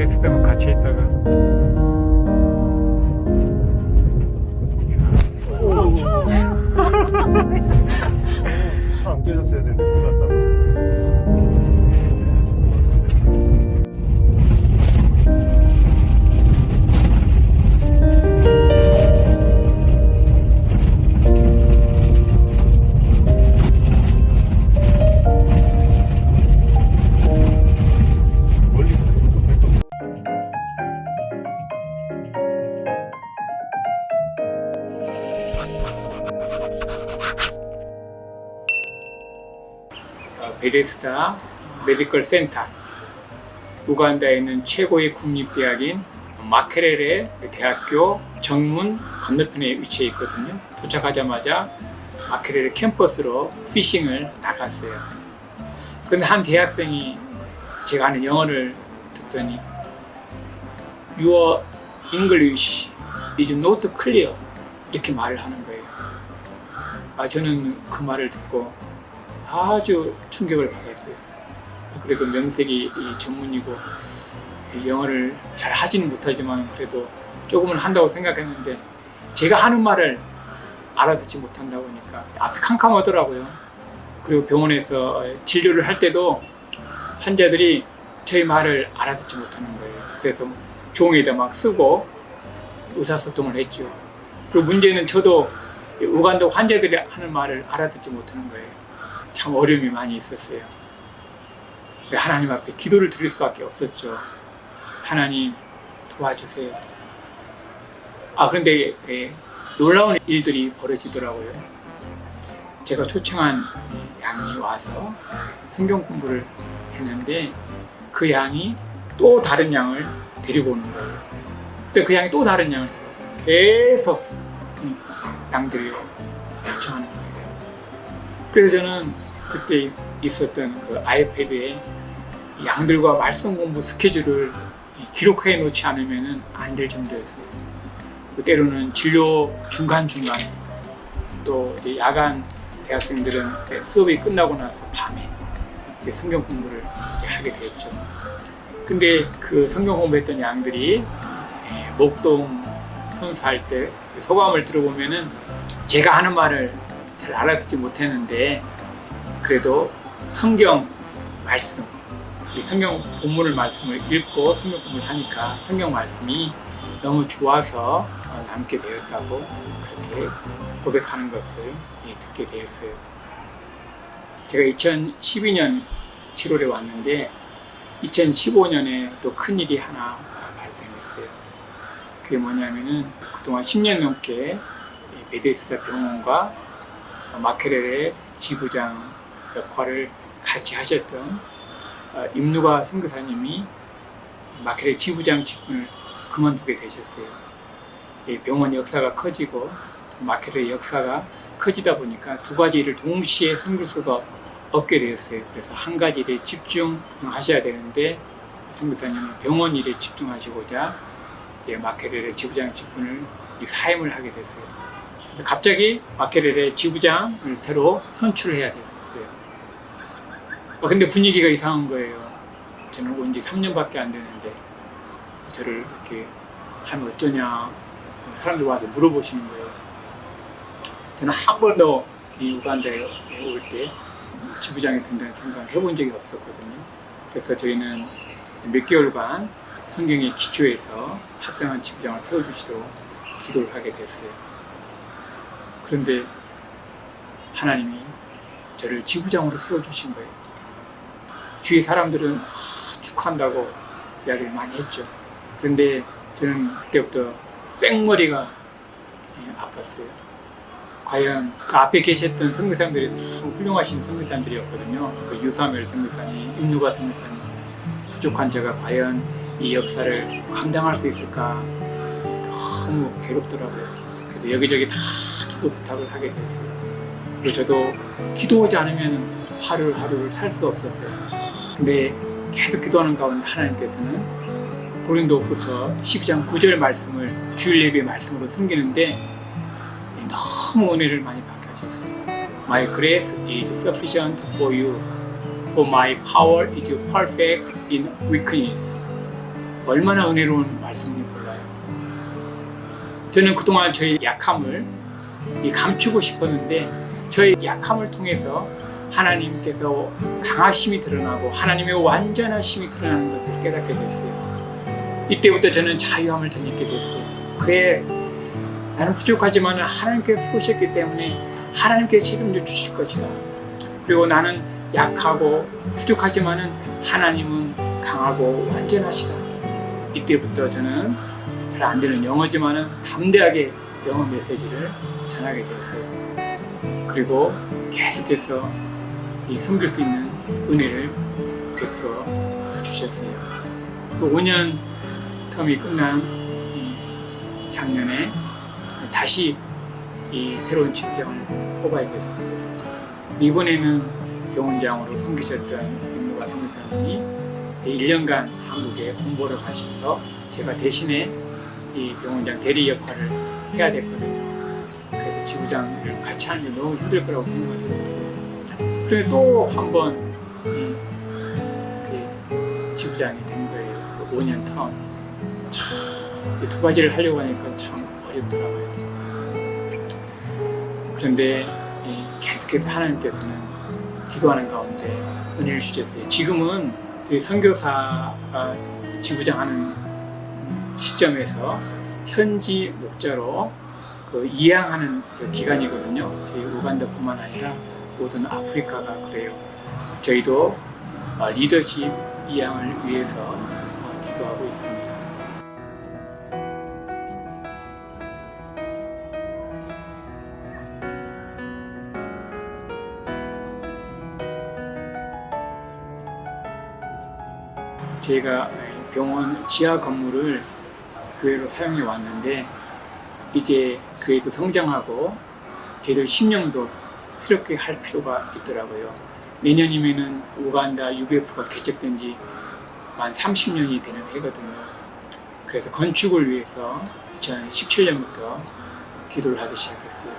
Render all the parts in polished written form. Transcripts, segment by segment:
베데스다만 같이 있다가 차 안 깨졌어야 되는데 큰일 났다. 멀리 베데스다 메디컬 센터, 우간다에 있는 최고의 국립대학인 마케레레 대학교 정문 건너편에 위치해 있거든요. 도착하자마자 마케레레 캠퍼스로 피싱을 나갔어요. 근데 한 대학생이 제가 하는 영어를 듣더니 Your English is not clear, 이렇게 말을 하는 거예요. 저는 그 말을 듣고 아주 충격을 받았어요. 그래도 명색이 전문이고 영어를 잘 하지는 못하지만 그래도 조금은 한다고 생각했는데 제가 하는 말을 알아듣지 못한다고 하니까 앞이 캄캄하더라고요. 그리고 병원에서 진료를 할 때도 환자들이 저희 말을 알아듣지 못하는 거예요. 그래서 종이에다 막 쓰고 의사소통을 했죠. 그리고 문제는 저도 우간다 환자들이 하는 말을 알아듣지 못하는 거예요. 참 어려움이 많이 있었어요. 하나님 앞에 기도를 드릴 수밖에 없었죠. 하나님 도와주세요. 그런데 놀라운 일들이 벌어지더라고요. 제가 초청한 양이 와서 성경 공부를 했는데 그 양이 또 다른 양을 데리고 오는 거예요. 근데 그 양이 또 다른 양을 계속 양들을 초청하는 거예요. 그래서 저는 그때 있었던 그 아이패드에 양들과 말씀 공부 스케줄을 기록해 놓지 않으면 안 될 정도였어요. 때로는 진료 중간중간 또 이제 야간 대학생들은 수업이 끝나고 나서 밤에 성경 공부를 이제 하게 되었죠. 근데 그 성경 공부했던 양들이 목동 선수할 때 소감을 들어보면은 제가 하는 말을 잘 알아듣지 못했는데 그래도 성경 말씀, 이 성경 본문을 말씀을 읽고 성경 공부를 하니까 성경 말씀이 너무 좋아서 남게 되었다고 그렇게 고백하는 것을 듣게 되었어요. 제가 2012년 7월에 왔는데 2015년에 또 큰일이 하나 발생했어요. 그게 뭐냐면은 그동안 10년 넘게 베데스다 병원과 마케레레 지부장 역할을 같이 하셨던 임누가 선교사님이 마케레레 지부장 직분을 그만두게 되셨어요. 병원 역사가 커지고 마케레레 역사가 커지다 보니까 두 가지 일을 동시에 섬길 수가 없게 되었어요. 그래서 한 가지 일에 집중하셔야 되는데 선교사님은 병원 일에 집중하시고자 마케레레 지부장 직분을 사임을 하게 됐어요. 그래서 갑자기 마케레레 지부장을 새로 선출해야 됐어요. 근데 분위기가 이상한 거예요. 저는 온 지 3년밖에 안 되는데 저를 이렇게 하면 어쩌냐 사람들 와서 물어보시는 거예요. 저는 한 번도 이 우간다에 올 때 지부장이 된다는 생각을 해본 적이 없었거든요. 그래서 저희는 몇 개월간 성경에 기초해서 합당한 지부장을 세워주시도록 기도를 하게 됐어요. 그런데 하나님이 저를 지부장으로 세워주신 거예요. 주위 사람들은 축하한다고 이야기를 많이 했죠. 그런데 저는 그때부터 생머리가 아팠어요. 과연 그 앞에 계셨던 선교사님들이 참 훌륭하신 선교사님들이었거든요. 그 유사멜 선교사님, 임누가 선교사님, 부족한 제가 과연 이 역사를 감당할 수 있을까 너무 괴롭더라고요. 그래서 여기저기 다 기도 부탁을 하게 됐어요. 그리고 저도 기도하지 않으면 하루를 살 수 없었어요. 근데 계속 기도하는 가운데 하나님께서는 고린도후서 12장 9절 말씀을 주일 예배 말씀으로 섬기는데 너무 은혜를 많이 받게 하셨어요. My grace is sufficient for you, for my power is perfect in weakness. 얼마나 은혜로운 말씀인지 몰라요. 저는 그동안 저의 약함을 감추고 싶었는데 저의 약함을 통해서 하나님께서 강하심이 드러나고 하나님의 완전하심이 드러나는 것을 깨닫게 됐어요. 이때부터 저는 자유함을 더 잊게 됐어요. 그래, 나는 부족하지만 하나님께서 쓰셨기 때문에 하나님께서 책임져 주실 것이다. 그리고 나는 약하고 부족하지만 하나님은 강하고 완전하시다. 이때부터 저는 잘 안 되는 영어지만 담대하게 영어 메시지를 전하게 되었어요. 그리고 계속해서 섬길 수 있는 은혜를 베풀어 주셨어요. 그 5년 텀이 끝난 작년에 다시 새로운 지부장을 뽑아야 됐었어요. 이번에는 병원장으로 섬기셨던 윤무가 선교사님이 1년간 한국에 공부를 가셔서 제가 대신에 이 병원장 대리 역할을 해야 됐거든요. 그래서 지부장을 같이 하는 게 너무 힘들 거라고 생각을 했었어요. 그런데 또 한 번 지부장이 된 거예요. 그 5년 텀. 참, 두 가지를 하려고 하니까 참 어렵더라고요. 그런데 계속해서 하나님께서는 기도하는 가운데 은혜를 주셨어요. 지금은 그 선교사가 지부장 하는 시점에서 현지 목자로 이양하는 기간이거든요. 저희 우간다뿐만 아니라 모든 아프리카가 그래요. 저희도 리더십 이양을 위해서 기도하고 있습니다. 저희가 병원 지하 건물을 교회로 사용해 왔는데 이제 교회도 성장하고 저희들 심령도 새롭게 할 필요가 있더라고요. 내년이면은 우간다 UBF가 개척된 지 만 30년이 되는 해거든요. 그래서 건축을 위해서 2017년부터 기도를 하기 시작했어요.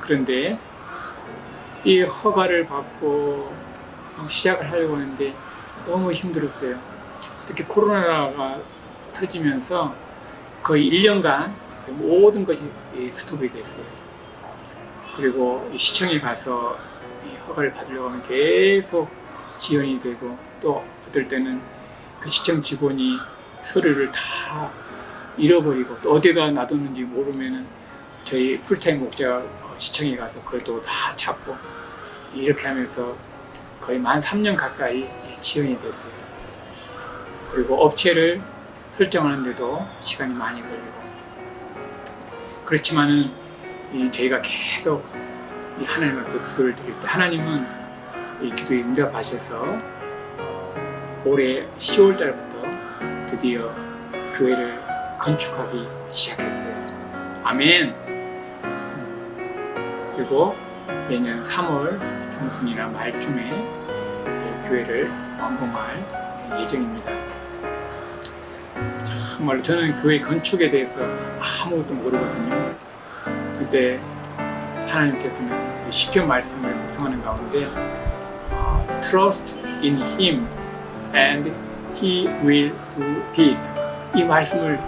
그런데 이 허가를 받고 시작을 하려고 하는데 너무 힘들었어요. 특히 코로나가 터지면서 거의 1년간 모든 것이 스톱이 됐어요. 그리고 시청에 가서 허가를 받으려고 하면 계속 지연이 되고 또 어떨 때는 그 시청 직원이 서류를 다 잃어버리고 또 어디다 놔뒀는지 모르면은 저희 풀타임 목자가 시청에 가서 그걸 또 다 찾고 이렇게 하면서 거의 만 3년 가까이 지연이 됐어요. 그리고 업체를 설정하는데도 시간이 많이 걸리고 그렇지만은 저희가 계속 하나님 앞에 기도를 드릴 때 하나님은 이 기도에 응답하셔서 올해 10월 달부터 드디어 교회를 건축하기 시작했어요. 아멘. 그리고 내년 3월 중순이나 말쯤에 교회를 완공할 예정입니다. 정말로 저는 교회 건축에 대해서 아무것도 모르거든요. 그때 하나님께서는 시편 말씀을 묵상하는 가운데 Trust in Him and He will do this 이 말씀을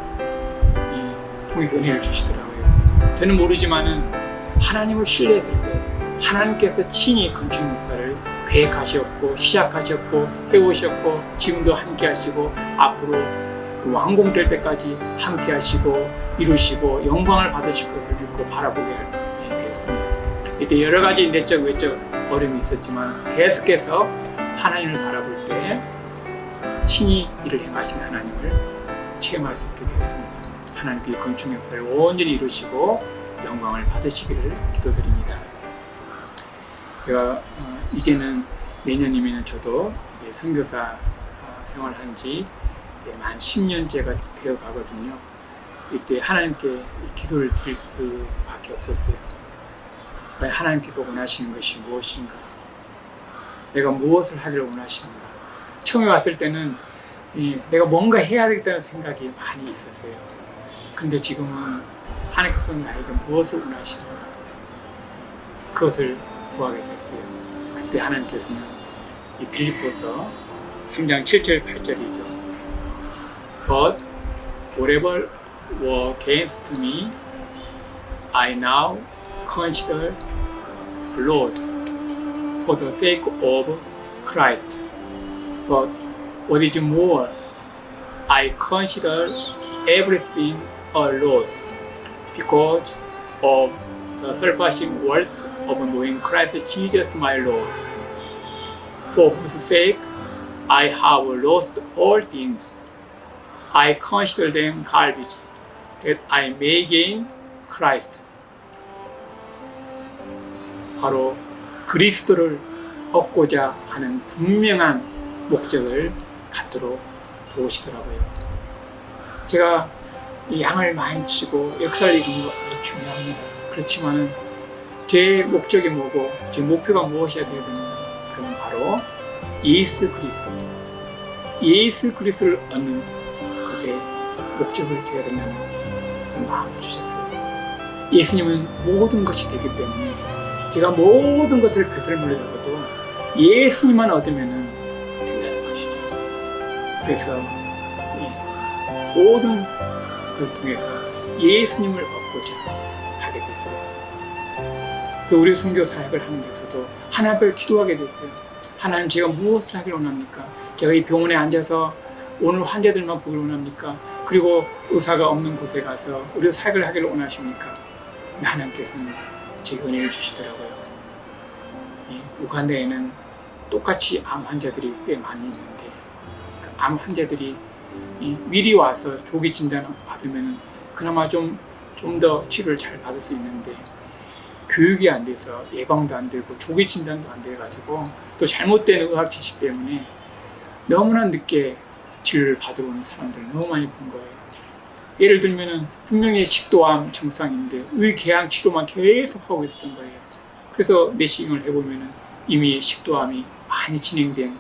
통해서 은혜를 주시더라고요. 저는 모르지만은 하나님을 신뢰했을 때 하나님께서 친히 건축 역사를 계획하셨고 시작하셨고 해오셨고 지금도 함께 하시고 앞으로 완공될 때까지 함께 하시고 이루시고 영광을 받으실 것을 믿고 바라보게 되었습니다. 이때 여러 가지 내적 외적 어려움이 있었지만 계속해서 하나님을 바라볼 때 친히 일을 행하신 하나님을 체험할 수 있게 되었습니다. 하나님께 이 건축 역사를 온전히 이루시고 영광을 받으시기를 기도드립니다. 제가 이제는 내년이면 저도 선교사 생활한 지 만 10년째가 되어 가거든요. 이때 하나님께 기도를 드릴 수밖에 없었어요. 하나님께서 원하시는 것이 무엇인가? 내가 무엇을 하기를 원하시는가? 처음에 왔을 때는 내가 뭔가 해야 되겠다는 생각이 많이 있었어요. 그런데 지금은 하나님께서는 나에게 무엇을 원하시는가? 그것을 구하게 됐어요. 그때 하나님께서는 이 빌립보서 3장 7절 8절이죠. But whatever were against me, I now consider loss for the sake of Christ. But what is more, I consider everything a loss because of the surpassing worth of knowing Christ Jesus my Lord, for whose sake I have lost all things. I consider them garbage, that I may gain Christ. 바로 그리스도를 얻고자 하는 분명한 목적을 갖도록 도우시더라고요. 제가 이 양을 많이 치고 역사를 이루는 거 중요합니다. 그렇지만은 제 목적이 뭐고 제 목표가 무엇이어야 되느냐? 그건 바로 예수 그리스도. 예수 그리스도를 얻는 것에 목적을 두어야 된다는 그런 마음을 주셨어요. 예수님은 모든 것이 되기 때문에 제가 모든 것을 배설물려도 예수님만 얻으면 된다는 것이죠. 그래서 모든 것을 통해서 예수님을 얻고자 하게 됐어요. 우리 선교 사역을 하는 데서도 하나님을 기도하게 됐어요. 하나님, 제가 무엇을 하길 원합니까? 제가 이 병원에 앉아서 오늘 환자들만 보길 원합니까? 그리고 의사가 없는 곳에 가서 우리 사역을 하길 원하십니까? 하나님께서는 제 은혜를 주시더라고요. 우간다에는 똑같이 암 환자들이 꽤 많이 있는데 그 암 환자들이 미리 와서 조기 진단을 받으면 그나마 좀 더 치료를 잘 받을 수 있는데 교육이 안 돼서 예방도 안 되고 조기 진단도 안 돼가지고 또 잘못된 의학 지식 때문에 너무나 늦게 치료를 받으러 오는 사람들을 너무 많이 본 거예요. 예를 들면은 분명히 식도암 증상인데 의궤양 치료만 계속 하고 있었던 거예요. 그래서 내시경을 해보면은 이미 식도암이 많이 진행된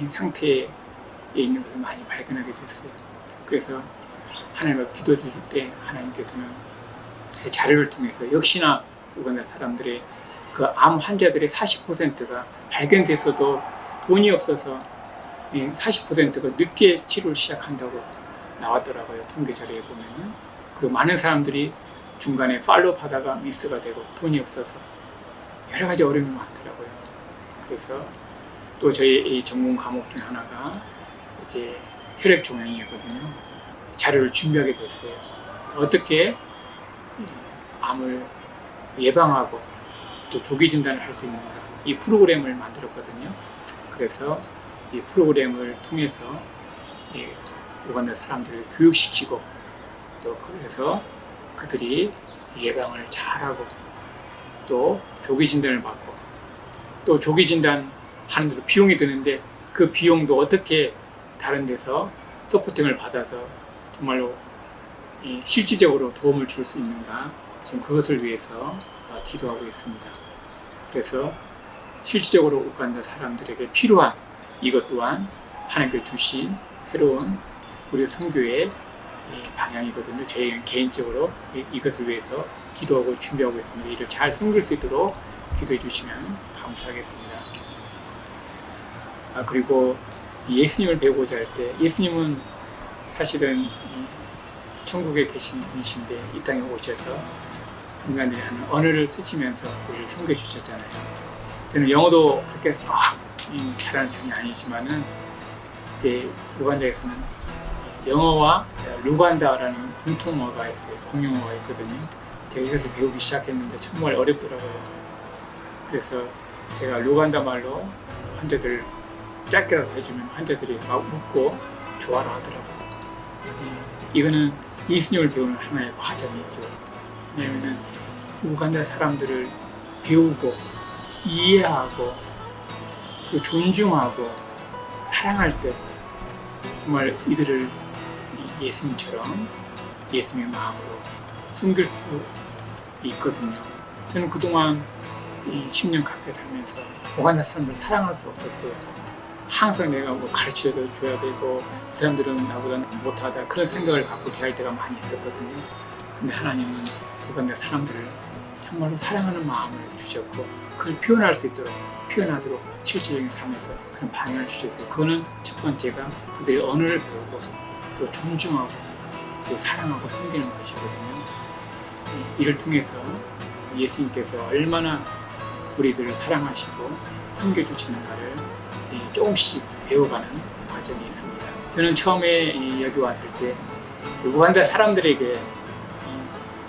상태에 있는 것을 많이 발견하게 됐어요. 그래서 하나님을 기도드릴 때 하나님께서는 자료를 통해서 역시나 우간다 사람들의 그 암 환자들의 40%가 발견됐어도 돈이 없어서 40%가 늦게 치료를 시작한다고 나왔더라고요. 통계 자료에 보면은. 그리고 많은 사람들이 중간에 팔로우 하다가 미스가 되고 돈이 없어서 여러 가지 어려움이 많더라고요. 그래서 또 저희 이 전공 과목 중 하나가 이제 혈액 종양이거든요. 자료를 준비하게 됐어요. 어떻게 암을 예방하고 또 조기 진단을 할 수 있는가, 이 프로그램을 만들었거든요. 그래서 이 프로그램을 통해서 우간다 사람들을 교육시키고 또 그래서 그들이 예방을 잘하고 또 조기 진단을 받고 또 조기 진단 하는 데도 비용이 드는데 그 비용도 어떻게 다른 데서 서포팅을 받아서 정말로 실질적으로 도움을 줄 수 있는가, 지금 그것을 위해서 기도하고 있습니다. 그래서 실질적으로 우간다 사람들에게 필요한 이것 또한 하나님께 주신 새로운 우리 선교의 방향이거든요. 저희는 개인적으로 이것을 위해서 기도하고 준비하고 있습니다. 이를 잘 섬길 수 있도록 기도해 주시면 감사하겠습니다. 그리고 예수님을 배우고자 할 때, 예수님은 사실은 천국에 계신 분이신데 이 땅에 오셔서 인간들이 하는 언어를 쓰시면서 우리를 섬겨 주셨잖아요. 저는 영어도 그렇게 썩 잘하는 편이 아니지만은 우간다에서는 영어와 루간다라는 공통어가 있어요. 공용어가 있거든요. 제가 이것을 배우기 시작했는데 정말 어렵더라고요. 그래서 제가 루간다 말로 환자들 짧게라도 해주면 환자들이 막 웃고 좋아라 하더라고요. 이거는 예수님을 배우는 하나의 과정이죠. 왜냐하면 우간다 사람들을 배우고 이해하고 또 존중하고 사랑할 때 정말 이들을 예수님처럼 예수님의 마음으로 섬길 수 있거든요. 저는 그동안 10년 가까이 살면서 우간다 사람들을 사랑할 수 없었어요. 항상 내가 뭐 가르쳐줘야 되고 이 사람들은 나보다 못하다 그런 생각을 갖고 대할 때가 많이 있었거든요. 근데 하나님은 우간다 사람들을 정말로 사랑하는 마음을 주셨고 그걸 표현할 수 있도록 표현하도록 실질적인 삶에서 그런 방향을 주셨어요. 그거는 첫 번째가 그들의 언어를 배우고 또 존중하고 또 사랑하고 섬기는 것이거든요. 이를 통해서 예수님께서 얼마나 우리들을 사랑하시고 섬겨주시는가를 조금씩 배워가는 과정이 있습니다. 저는 처음에 여기 왔을 때 우간다 사람들에게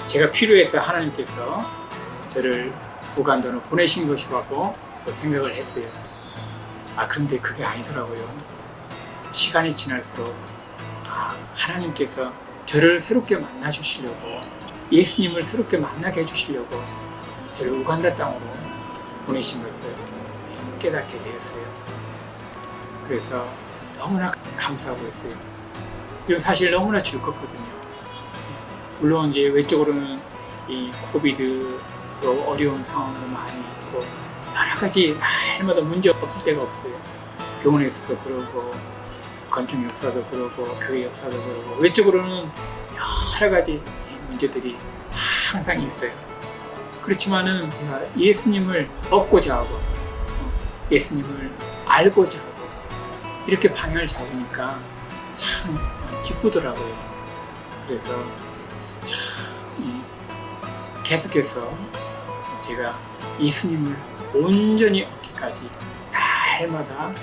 제가 필요해서 하나님께서 저를 우간다로 보내신 것이라고 생각을 했어요. 그런데 그게 아니더라고요. 시간이 지날수록 하나님께서 저를 새롭게 만나 주시려고, 예수님을 새롭게 만나게 해주시려고 저를 우간다 땅으로 보내신 것을 깨닫게 되었어요. 그래서 너무나 감사하고 있어요. 이건 사실 너무나 즐겁거든요. 물론 이제 외적으로는 이 코비드 또 어려운 상황도 많이 있고 여러 가지 날마다 문제 없을 때가 없어요. 병원에서도 그러고 건축 역사도 그러고 교회 역사도 그러고 외적으로는 여러 가지 문제들이 항상 있어요. 그렇지만은 제가 예수님을 얻고자 하고 예수님을 알고자 하고 이렇게 방향을 잡으니까 참 기쁘더라고요. 그래서 참 계속해서 제가 예수님을 온전히 얻기까지 날마다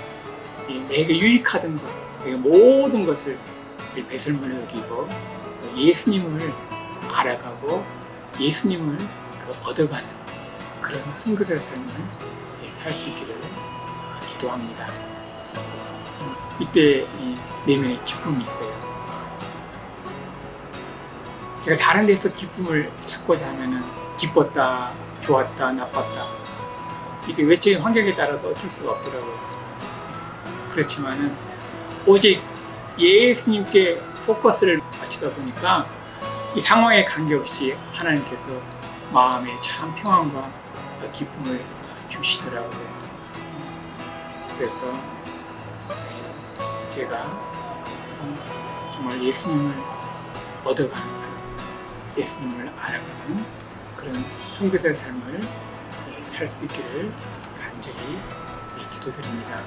내게 유익하던 것, 내가 모든 것을 배설물로 여기고 예수님을 알아가고 예수님을 얻어가는 그런 선교사의 삶을 살 수 있기를 기도합니다. 이때 내면에 기쁨이 있어요. 제가 다른 데서 기쁨을 찾고자 하면은 기뻤다, 좋았다, 나빴다 이게 외적인 환경에 따라서 어쩔 수가 없더라고요. 그렇지만은 오직 예수님께 포커스를 맞추다 보니까 이 상황에 관계없이 하나님께서 마음에 참 평안과 기쁨을 주시더라고요. 그래서 제가 정말 예수님을 얻어가는 삶, 예수님을 알아가는 그런 선교사의 삶을 살 수 있기를 간절히 기도드립니다.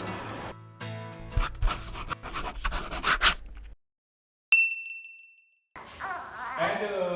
아이들